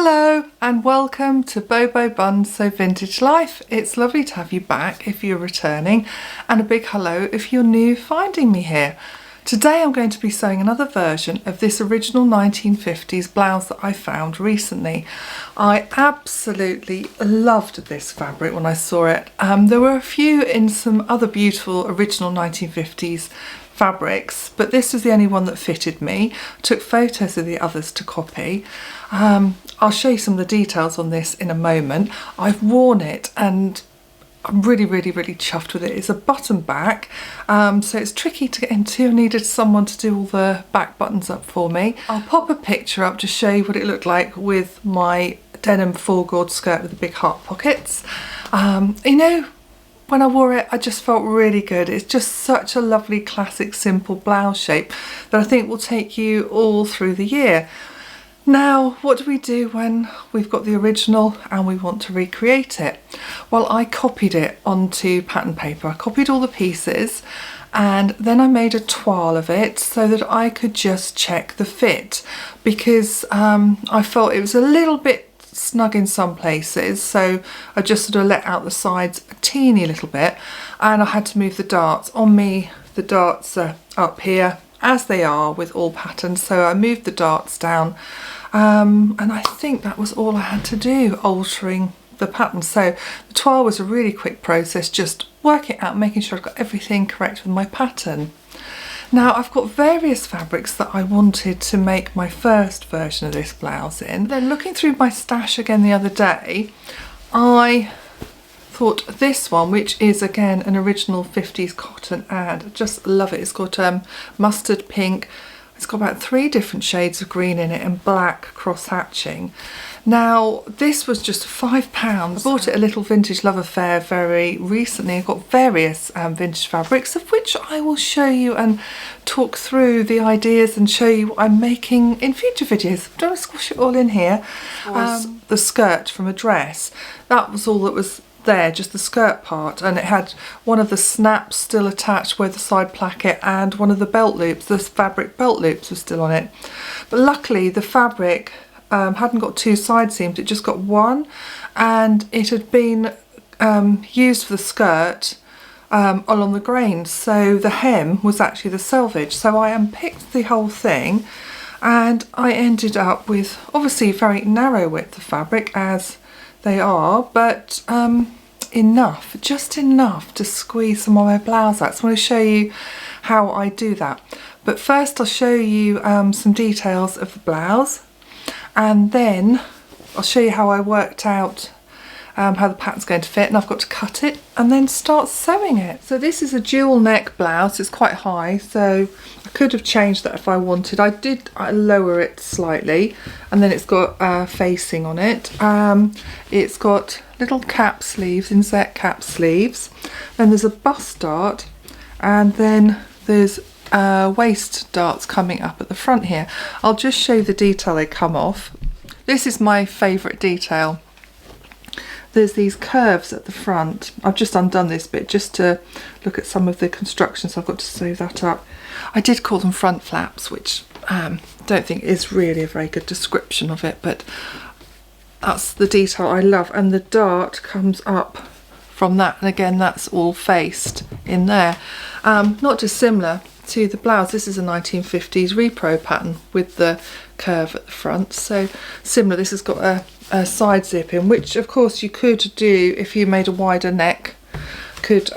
Hello and welcome to Bobo Buns So Vintage Life. It's lovely to have you back if you're returning, and a big hello if you're new finding me here. Today I'm going to be sewing another version of this original 1950s blouse that I found recently. I absolutely loved this fabric when I saw it. There were a few in some other beautiful original 1950s fabrics, but this was the only one that fitted me. Took photos of the others to copy. I'll show you some of the details on this in a moment. I've worn it and I'm really chuffed with it. It's a button back, so it's tricky to get into. I needed someone to do all the back buttons up for me. I'll pop a picture up to show you what it looked like with my denim four-gauge skirt with the big heart pockets. You know, when I wore it, I just felt really good. It's just such a lovely, classic, simple blouse shape that I think will take you all through the year. Now, what do we do when we've got the original and we want to recreate it? Well, I copied it onto pattern paper. I copied all the pieces and then I made a toile of it so that I could just check the fit, because I felt it was a little bit snug in some places, so I just sort of let out the sides a teeny little bit, and I had to move the darts. On me, the darts are up here as they are with all patterns, so I moved the darts down, and I think that was all I had to do, altering the pattern. So the toile was a really quick process, just working out, making sure I've got everything correct with my pattern. Now, I've got various fabrics that I wanted to make my first version of this blouse in. Then looking through my stash again the other day, I thought this one, which is again an original 50s cotton, and I just love it. It's got mustard pink, it's got about 3 different shades of green in it and black cross hatching. Now, this was just £5. I bought it at a little vintage love affair very recently. I've got various vintage fabrics, of which I will show you and talk through the ideas and show you what I'm making in future videos. I don't want to squash it all in here. The skirt from a dress, that was all that was there, just the skirt part, and it had one of the snaps still attached with the side placket, and one of the belt loops, the fabric belt loops, was still on it. But luckily the fabric hadn't got 2 side seams, it just got one, and it had been used for the skirt along the grain, so the hem was actually the selvage. So I unpicked the whole thing and I ended up with obviously very narrow width of fabric, as they are, but enough, just enough to squeeze some of my blouse out. So I want to show you how I do that. But first I'll show you some details of the blouse, and then I'll show you how I worked out how the pattern's going to fit, and I've got to cut it and then start sewing it. So this is a dual neck blouse. It's quite high, so I could have changed that if I wanted. I lower it slightly, and then it's got facing on it. It's got little cap sleeves, inset cap sleeves. Then there's a bust dart, and then there's waist darts coming up at the front here. I'll just show you the detail they come off. This is my favourite detail. There's these curves at the front. I've just undone this bit just to look at some of the construction, so I've got to sew that up. I did call them front flaps, which don't think is really a very good description of it, but that's the detail I love. And the dart comes up from that, and again that's all faced in there. Not dissimilar to the blouse. This is a 1950s repro pattern with the curve at the front, so similar. This has got a side zip in, which of course you could do if you made a wider neck, could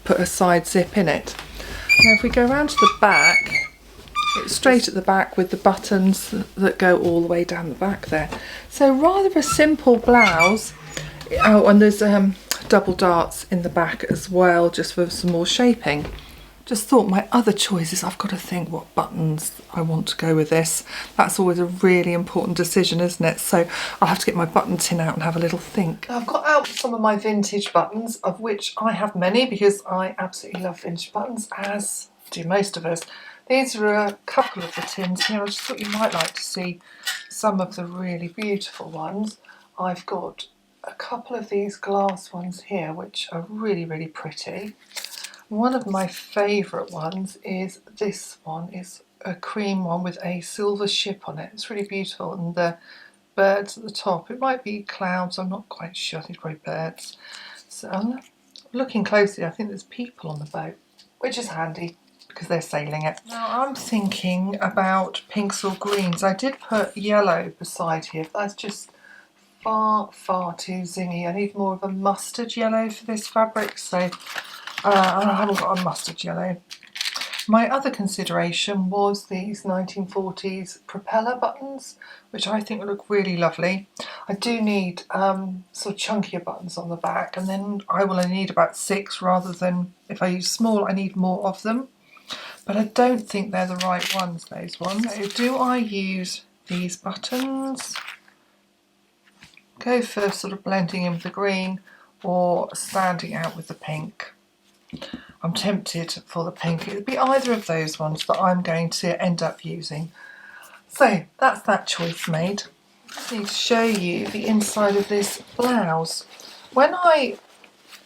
put a side zip in it. Now if we go around to the back, it's straight at the back with the buttons that go all the way down the back there. So rather a simple blouse. Oh, and there's double darts in the back as well, just for some more shaping. Just thought my other choices, I've got to think what buttons I want to go with this. That's always a really important decision, isn't it? So I'll have to get my button tin out and have a little think. I've got out some of my vintage buttons, of which I have many because I absolutely love vintage buttons, as do most of us. These are a couple of the tins here. I just thought you might like to see some of the really beautiful ones. I've got a couple of these glass ones here, which are really pretty. One of my favourite ones is this one. It's a cream one with a silver ship on it. It's really beautiful, and the birds at the top. It might be clouds, I'm not quite sure. I think it's probably birds. So I'm looking closely, I think there's people on the boat, which is handy because they're sailing it. Now I'm thinking about pinks or greens. I did put yellow beside here, but that's just far too zingy. I need more of a mustard yellow for this fabric, so I haven't got a mustard yellow. My other consideration was these 1940s propeller buttons, which I think look really lovely. I do need sort of chunkier buttons on the back, and then I will only need about 6 rather than, if I use small, I need more of them. But I don't think they're the right ones, those ones. So do I use these buttons? Go for sort of blending in with the green or standing out with the pink? I'm tempted for the pink. It would be either of those ones that I'm going to end up using. So that's that choice made. I need to show you the inside of this blouse. When I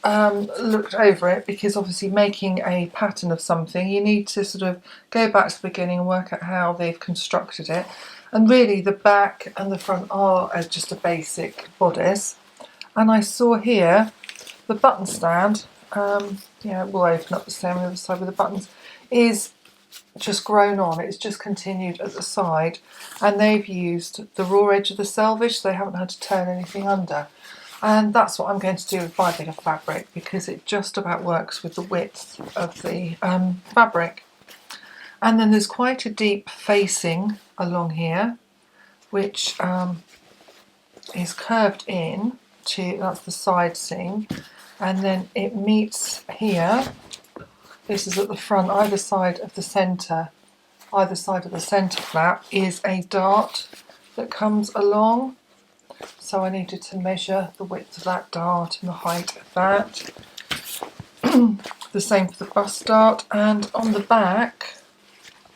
looked over it, because obviously making a pattern of something you need to sort of go back to the beginning and work out how they've constructed it, and really the back and the front are just a basic bodice. And I saw here the button stand, yeah, we'll open up the same on the other side with the buttons, is just grown on. It's just continued at the side, and they've used the raw edge of the selvage, so they haven't had to turn anything under. And that's what I'm going to do with my bit of fabric, because it just about works with the width of the fabric. And then there's quite a deep facing along here, which is curved in to, that's the side seam, and then it meets here. This is at the front, either side of the centre flap is a dart that comes along. So I needed to measure the width of that dart and the height of that. The same for the bust dart. And on the back,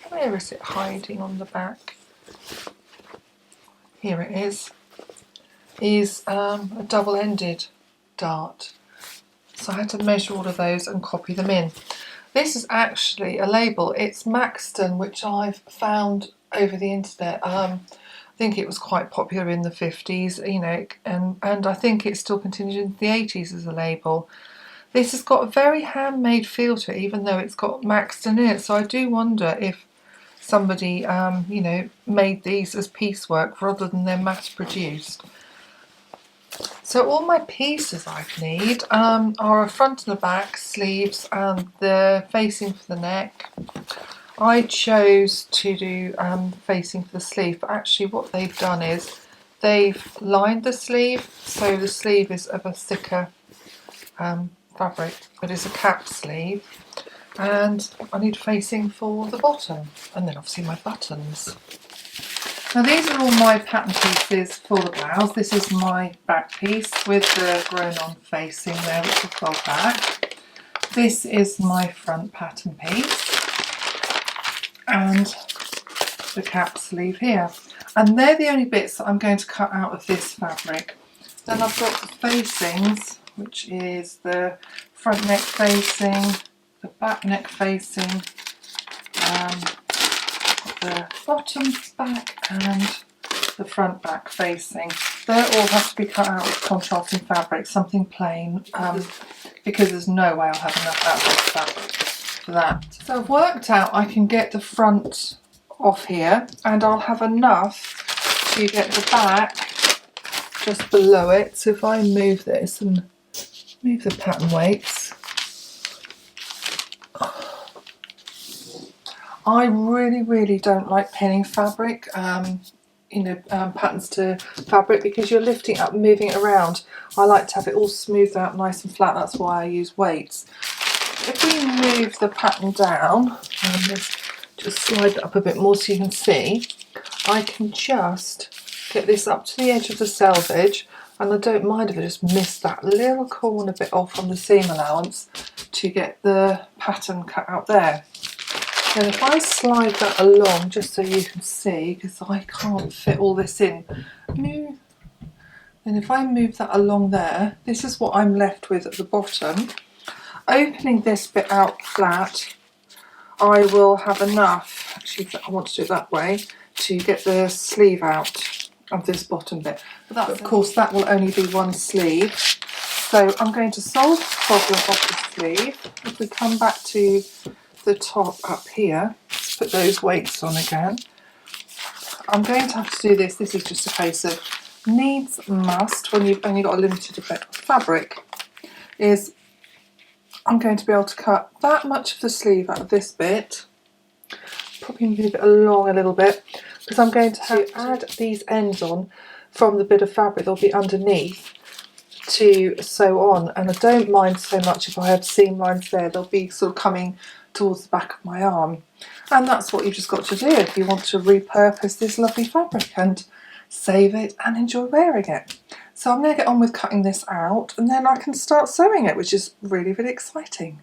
where is it hiding on the back? Here it is a double-ended dart. So I had to measure all of those and copy them in. This is actually a label. It's Maxton, which I've found over the internet. I think it was quite popular in the 50s, you know, and I think it still continued in the 80s as a label. This has got a very handmade feel to it, even though it's got Maxton in it. So I do wonder if somebody, you know, made these as piecework rather than they're mass-produced. So all my pieces I need are a front and a back, sleeves, and the facing for the neck. I chose to do facing for the sleeve, but actually what they've done is they've lined the sleeve, so the sleeve is of a thicker fabric, but it's a cap sleeve. And I need facing for the bottom, and then obviously my buttons. Now these are all my pattern pieces for the blouse. This is my back piece with the grown on facing there, which will fold back. This is my front pattern piece and the cap sleeve here. And they're the only bits that I'm going to cut out of this fabric. Then I've got the facings, which is the front neck facing, the back neck facing, the bottom back and the front back facing. They all have to be cut out with contrasting fabric, something plain, because there's no way I'll have enough out of this fabric for that. So I've worked out I can get the front off here, and I'll have enough to get the back just below it. So if I move this and move the pattern weights, I really don't like pinning fabric, you know, patterns to fabric, because you're lifting up and moving it around. I like to have it all smoothed out nice and flat. That's why I use weights. If we move the pattern down, and let's just slide it up a bit more so you can see, I can just get this up to the edge of the selvage, and I don't mind if I just miss that little corner bit off on the seam allowance to get the pattern cut out there. Then if I slide that along, just so you can see, because I can't fit all this in, then if I move that along there, this is what I'm left with at the bottom. Opening this bit out flat, I will have enough, actually I want to do it that way, to get the sleeve out of this bottom bit. But of course that will only be one sleeve. So I'm going to solve the problem of the sleeve. If we come back to the top up here, let's put those weights on again. I'm going to have to do this. This is just a case of needs must when you've only got a limited bit of fabric. Is I'm going to be able to cut that much of the sleeve out of this bit. Probably move it along a little bit because I'm going to have to add these ends on from the bit of fabric that'll be underneath to sew on, and I don't mind so much if I have seam lines there. They'll be sort of coming towards the back of my arm, and that's what you've just got to do if you want to repurpose this lovely fabric and save it and enjoy wearing it. So I'm going to get on with cutting this out and then I can start sewing it, which is really, really exciting.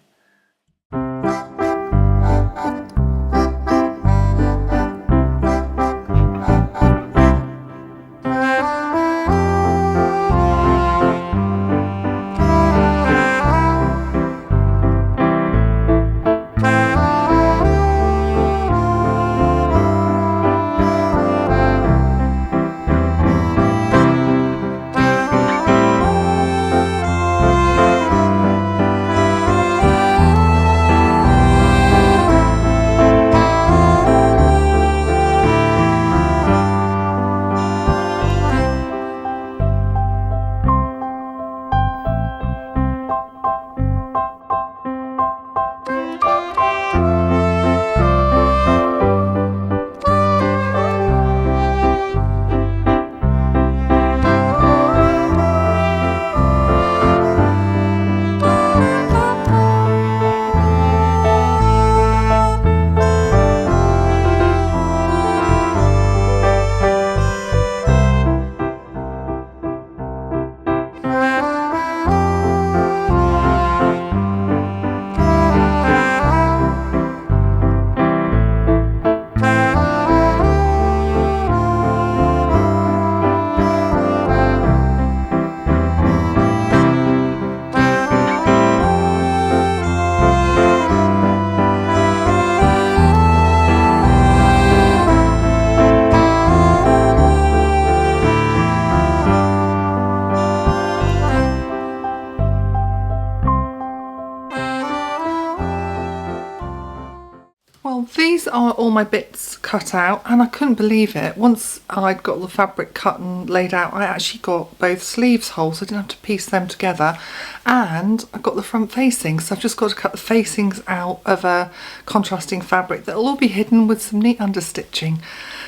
Well, these are all my bits cut out, and I couldn't believe it. Once I'd got the fabric cut and laid out, I actually got both sleeves whole, so I didn't have to piece them together, and I got the front facings, so I've just got to cut the facings out of a contrasting fabric that will all be hidden with some neat understitching.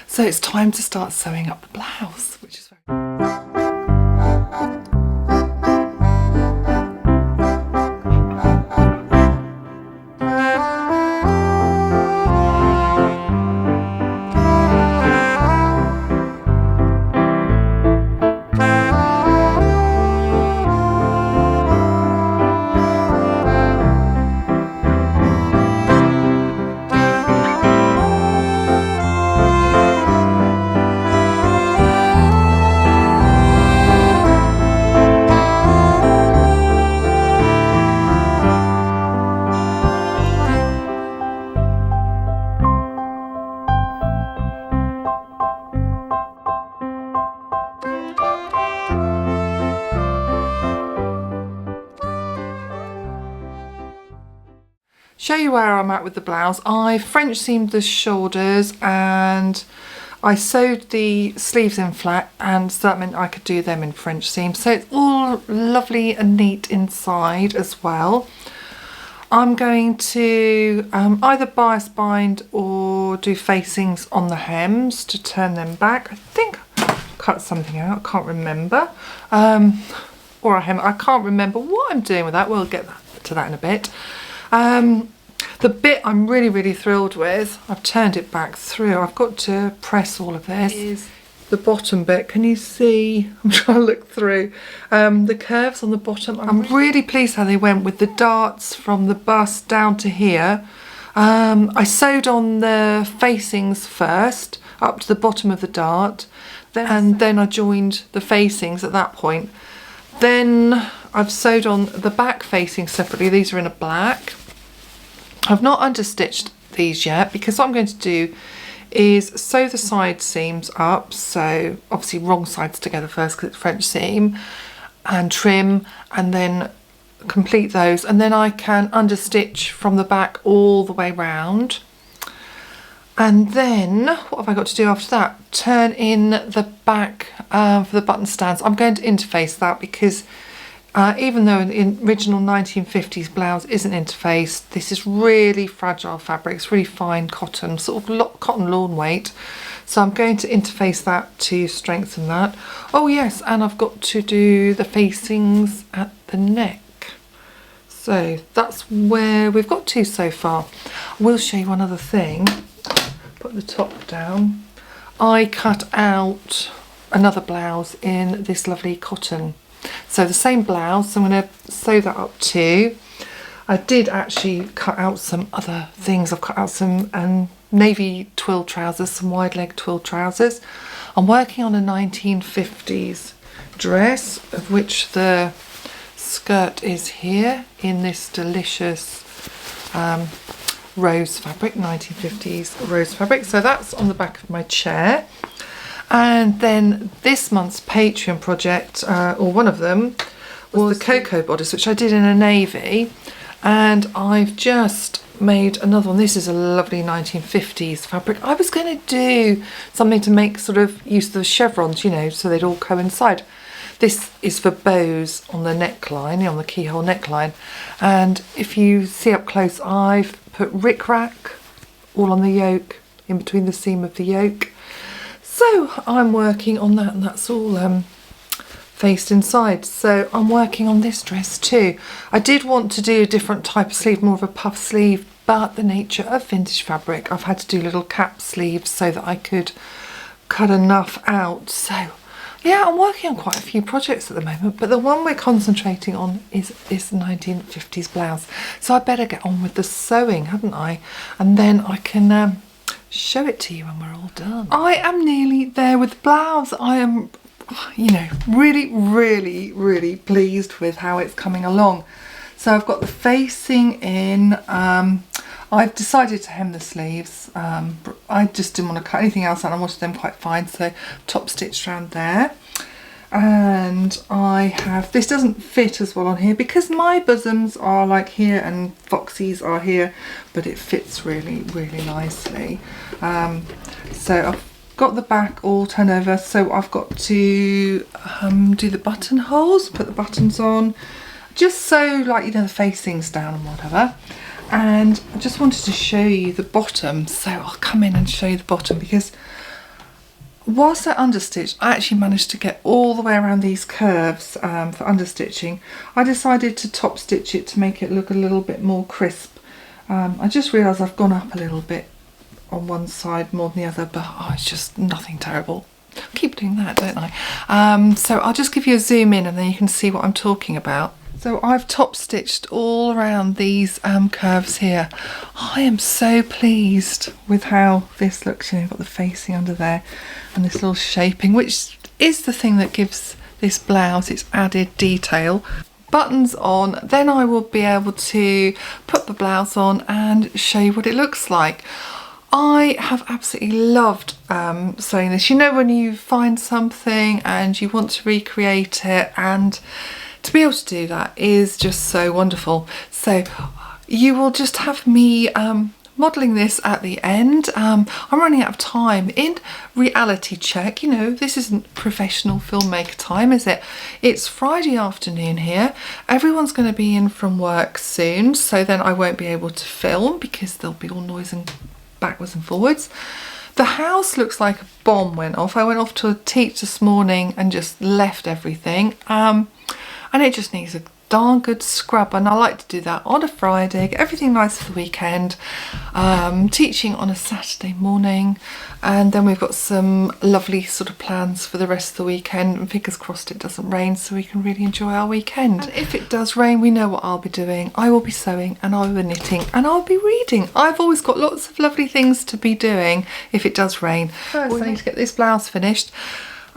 So it's time to start sewing up the blouse, which is very... Show you where I'm at with the blouse. I French seamed the shoulders and I sewed the sleeves in flat, and so that meant I could do them in French seam. So it's all lovely and neat inside as well. I'm going to either bias bind or do facings on the hems to turn them back. I think I cut something out, I can't remember. Or a hem, I can't remember what I'm doing with that. We'll get to that in a bit. The bit I'm really, really thrilled with, I've turned it back through. I've got to press all of this. Is the bottom bit. Can you see? I'm trying to look through. The curves on the bottom. I'm really pleased how they went with the darts from the bust down to here. I sewed on the facings first, up to the bottom of the dart. And then I joined the facings at that point. Then I've sewed on the back facings separately. These are in a black. I've not understitched these yet because what I'm going to do is sew the side seams up, so obviously wrong sides together first because it's French seam, and trim, and then complete those, and then I can understitch from the back all the way round. And then what have I got to do after that? Turn in the back for the button stands. I'm going to interface that because even though the original 1950s blouse isn't interfaced, this is really fragile fabric. It's really fine cotton, sort of cotton lawn weight. So I'm going to interface that to strengthen that. Oh yes, and I've got to do the facings at the neck. So that's where we've got to so far. I will show you one other thing. Put the top down. I cut out another blouse in this lovely cotton. So the same blouse, so I'm going to sew that up too. I did actually cut out some other things. I've cut out some navy twill trousers, some wide leg twill trousers. I'm working on a 1950s dress, of which the skirt is here in this delicious rose fabric, 1950s rose fabric. So that's on the back of my chair. And then this month's Patreon project, or one of them, was the cocoa bodice, which I did in a navy. And I've just made another one. This is a lovely 1950s fabric. I was going to do something to make sort of use of the chevrons, you know, so they'd all coincide. This is for bows on the neckline, on the keyhole neckline. And if you see up close, I've put rickrack all on the yoke, in between the seam of the yoke. So I'm working on that, and that's all faced inside. So I'm working on this dress too. I did want to do a different type of sleeve, more of a puff sleeve, but the nature of vintage fabric, I've had to do little cap sleeves so that I could cut enough out. So yeah, I'm working on quite a few projects at the moment, but the one we're concentrating on is this 1950s blouse. So I better get on with the sewing, hadn't I? And then I can show it to you when we're all done. I am nearly there with the blouse. I am, you know, really pleased with how it's coming along. So I've got the facing in. I've decided to hem the sleeves. I just didn't want to cut anything else out. I wanted them quite fine, so top stitched around there. And I have, this doesn't fit as well on here because my bosoms are like here and Foxy's are here, but it fits really nicely. So I've got the back all turned over, so I've got to do the buttonholes, put the buttons on, just so, like, you know, the facings down and whatever. And I just wanted to show you the bottom, so I'll come in and show you the bottom, because whilst I understitched, I actually managed to get all the way around these curves for understitching. I decided to top stitch it to make it look a little bit more crisp. I just realised I've gone up a little bit on one side more than the other, but it's just nothing terrible. I keep doing that, don't I? So I'll just give you a zoom in and then you can see what I'm talking about. So I've top stitched all around these curves here. I am so pleased with how this looks. You know, you've got the facing under there and this little shaping, which is the thing that gives this blouse its added detail. Buttons on, then I will be able to put the blouse on and show you what it looks like. I have absolutely loved sewing this. You know, when you find something and you want to recreate it, and to be able to do that is just so wonderful. So you will just have me modelling this at the end. I'm running out of time. In reality check, you know, this isn't professional filmmaker time, is it? It's Friday afternoon here. Everyone's going to be in from work soon, so then I won't be able to film because there'll be all noise and backwards and forwards. The house looks like a bomb went off. I went off to teach this morning and just left everything. And it just needs a darn good scrub, and I like to do that on a Friday, get everything nice for the weekend. Teaching on a Saturday morning, and then we've got some lovely sort of plans for the rest of the weekend, and fingers crossed it doesn't rain so we can really enjoy our weekend. And if it does rain, we know what I'll be doing. I will be sewing and I'll be knitting and I'll be reading. I've always got lots of lovely things to be doing if it does rain. First I need to get this blouse finished,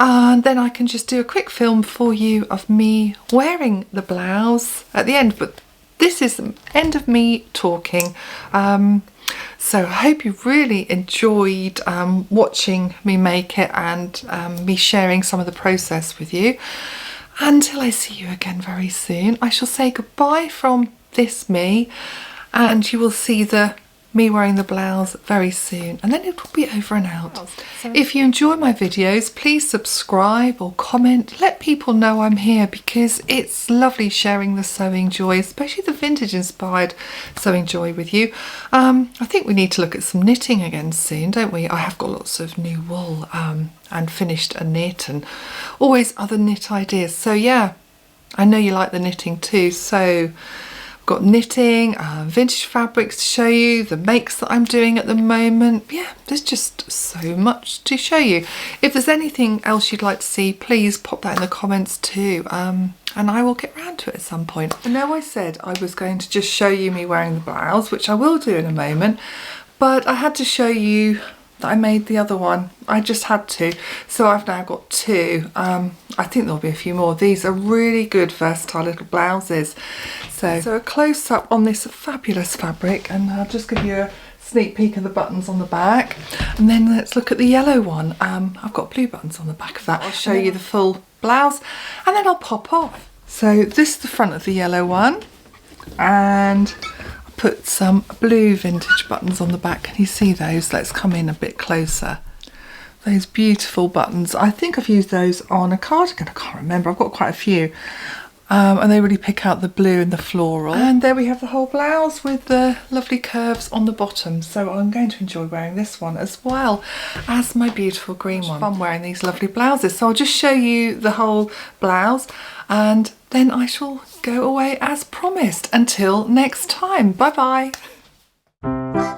and then I can just do a quick film for you of me wearing the blouse at the end. But this is the end of me talking. So I hope you really enjoyed watching me make it and me sharing some of the process with you. Until I see you again very soon, I shall say goodbye from this me, and you will see the me wearing the blouse very soon, and then it will be over and out. If you enjoy my videos, please subscribe or comment. Let people know I'm here, because it's lovely sharing the sewing joy, especially the vintage inspired sewing joy with you. I think we need to look at some knitting again soon, don't we? I have got lots of new wool and finished a knit and always other knit ideas. So yeah, I know you like the knitting too, so got knitting, vintage fabrics to show you, the makes that I'm doing at the moment. Yeah, there's just so much to show you. If there's anything else you'd like to see, please pop that in the comments too, and I will get round to it at some point. I know I said I was going to just show you me wearing the blouse, which I will do in a moment, but I had to show you that I made the other one. I just had to. So I've now got two. I think there'll be a few more. These are really good versatile little blouses. So a close up on this fabulous fabric, and I'll just give you a sneak peek of the buttons on the back. And then let's look at the yellow one. I've got blue buttons on the back of that. I'll show you the full blouse and then I'll pop off. So this is the front of the yellow one, and put some blue vintage buttons on the back. Can you see those? Let's come in a bit closer. Those beautiful buttons. I think I've used those on a cardigan. I can't remember. I've got quite a few. And they really pick out the blue and the floral. And there we have the whole blouse with the lovely curves on the bottom. So I'm going to enjoy wearing this one as well as my beautiful green one. Fun wearing these lovely blouses. So I'll just show you the whole blouse, and then I shall go away as promised. Until next time. Bye bye.